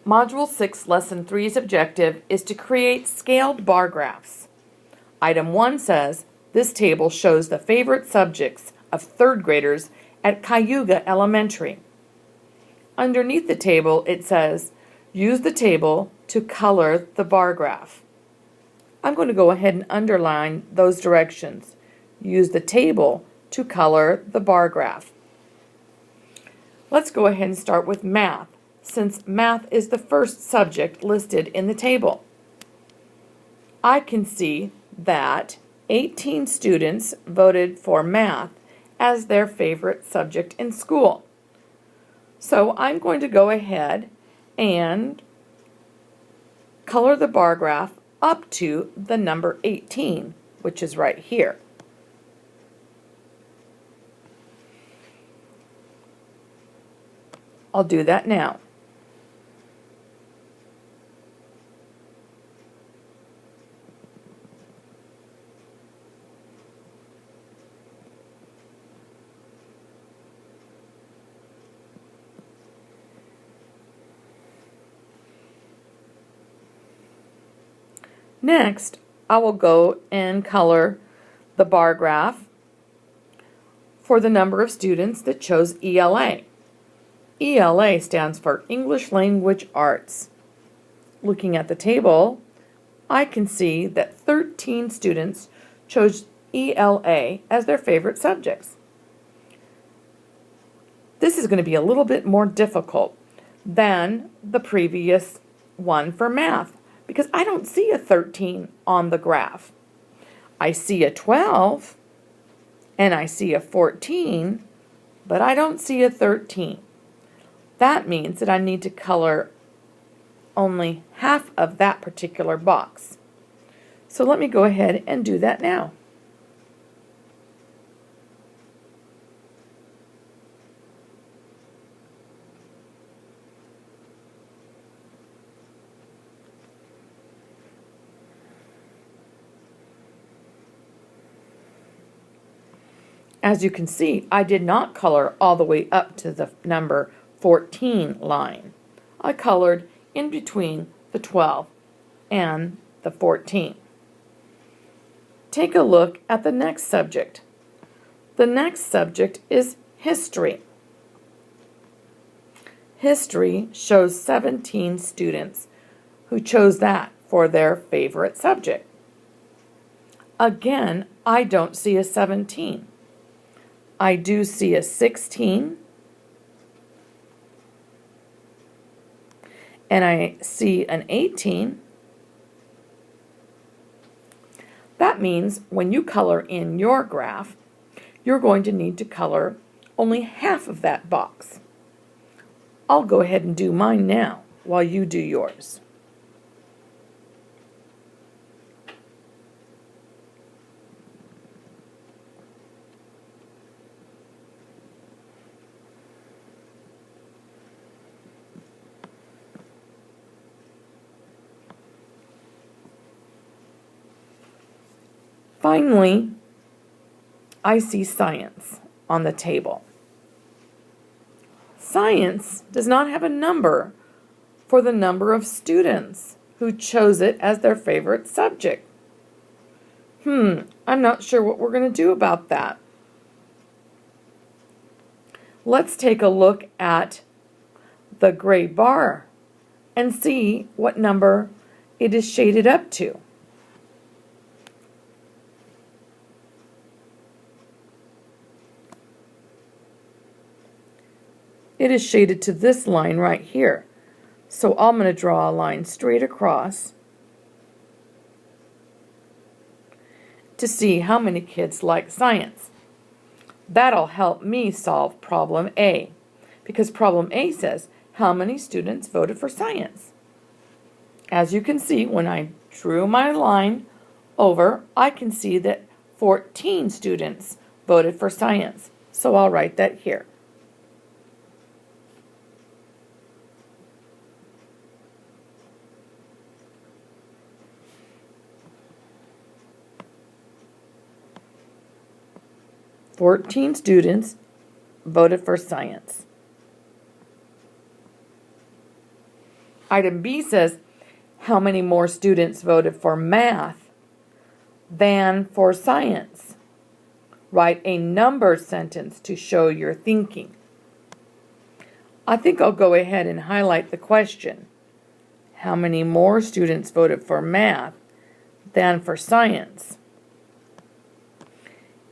Module 6, Lesson 3's objective is to create scaled bar graphs. Item 1 says, this table shows the favorite subjects of third graders at Cayuga Elementary. Underneath the table, it says, use the table to color the bar graph. I'm going to go ahead and underline those directions. Use the table to color the bar graph. Let's go ahead and start with math, since math is the first subject listed in the table. I can see that 18 students voted for math as their favorite subject in school. So I'm going to go ahead and color the bar graph up to the number 18, which is right here. I'll do that now. Next, I will go and color the bar graph for the number of students that chose ELA. ELA stands for English Language Arts. Looking at the table, I can see that 13 students chose ELA as their favorite subjects. This is going to be a little bit more difficult than the previous one for math, because I don't see a 13 on the graph. I see a 12 and I see a 14, but I don't see a 13. That means that I need to color only half of that particular box. So let me go ahead and do that now. As you can see, I did not color all the way up to the number 14 line. I colored in between the 12 and the 14. Take a look at the next subject. The next subject is history. History shows 17 students who chose that for their favorite subject. Again, I don't see a 17. I do see a 16, and I see an 18. That means when you color in your graph, you're going to need to color only half of that box. I'll go ahead and do mine now while you do yours. Finally, I see science on the table. Science does not have a number for the number of students who chose it as their favorite subject. I'm not sure what we're going to do about that. Let's take a look at the gray bar and see what number it is shaded up to. It is shaded to this line right here. So I'm going to draw a line straight across to see how many kids like science. That'll help me solve problem A, because problem A says how many students voted for science. As you can see, when I drew my line over, I can see that 14 students voted for science. So I'll write that here. "14 students voted for science." Item B says, how many more students voted for math than for science? Write a number sentence to show your thinking. I think I'll go ahead and highlight the question. How many more students voted for math than for science?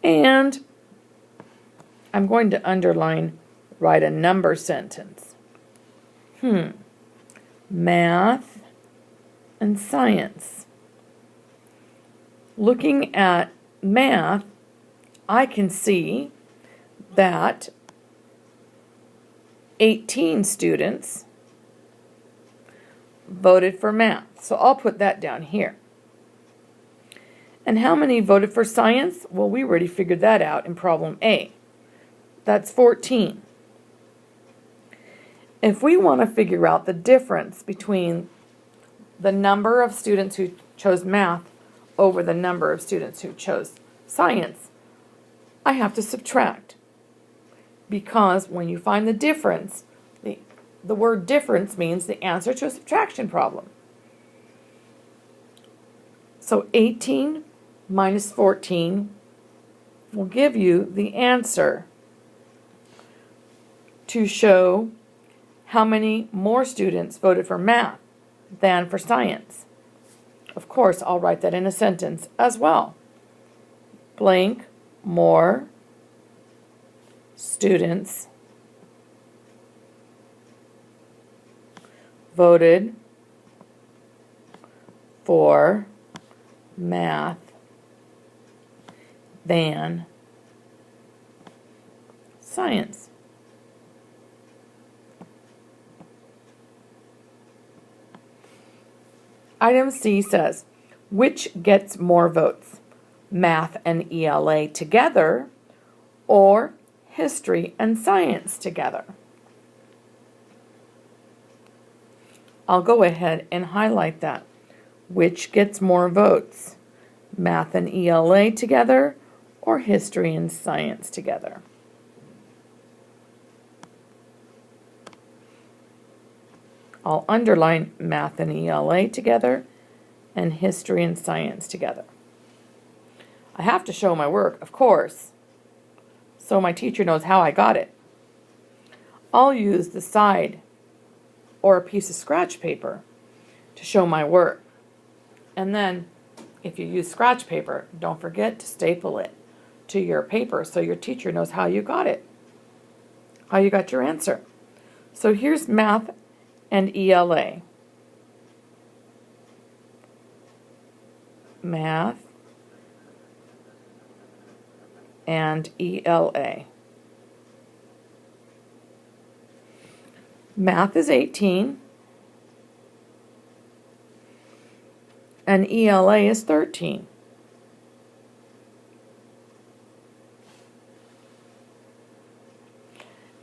And I'm going to underline, write a number sentence. Math and science. Looking at math, I can see that 18 students voted for math. So I'll put that down here. And how many voted for science? Well, we already figured that out in problem A. That's 14. If we want to figure out the difference between the number of students who chose math over the number of students who chose science, I have to subtract. Because when you find the difference, the word difference means the answer to a subtraction problem. So 18 minus 14 will give you the answer to show how many more students voted for math than for science. Of course, I'll write that in a sentence as well. Blank more students voted for math than science. Item C says, which gets more votes? Math and ELA together or history and science together? I'll go ahead and highlight that. Which gets more votes? Math and ELA together or history and science together? I'll underline math and ELA together and history and science together. I have to show my work, of course, so my teacher knows how I got it. I'll use the side or a piece of scratch paper to show my work. And then, if you use scratch paper, don't forget to staple it to your paper so your teacher knows how you got it, how you got your answer. So here's math and ELA. Math and ELA. Math is 18 and ELA is 13.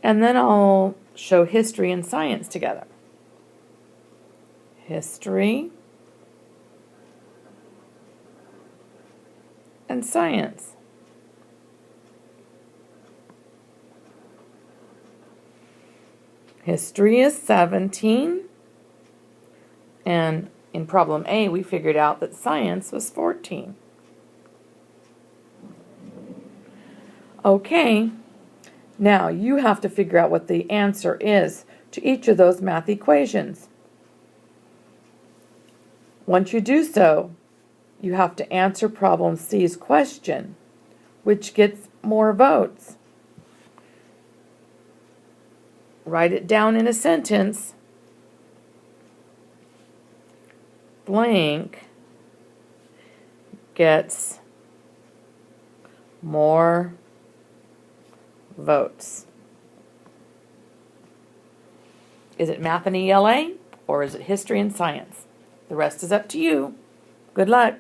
And then I'll show history and science together. History and science. History is 17, and in problem A we figured out that science was 14. Okay, now you have to figure out what the answer is to each of those math equations. Once you do so, you have to answer problem C's question, which gets more votes. Write it down in a sentence. Blank gets more votes. Is it math and ELA or is it history and science? The rest is up to you. Good luck.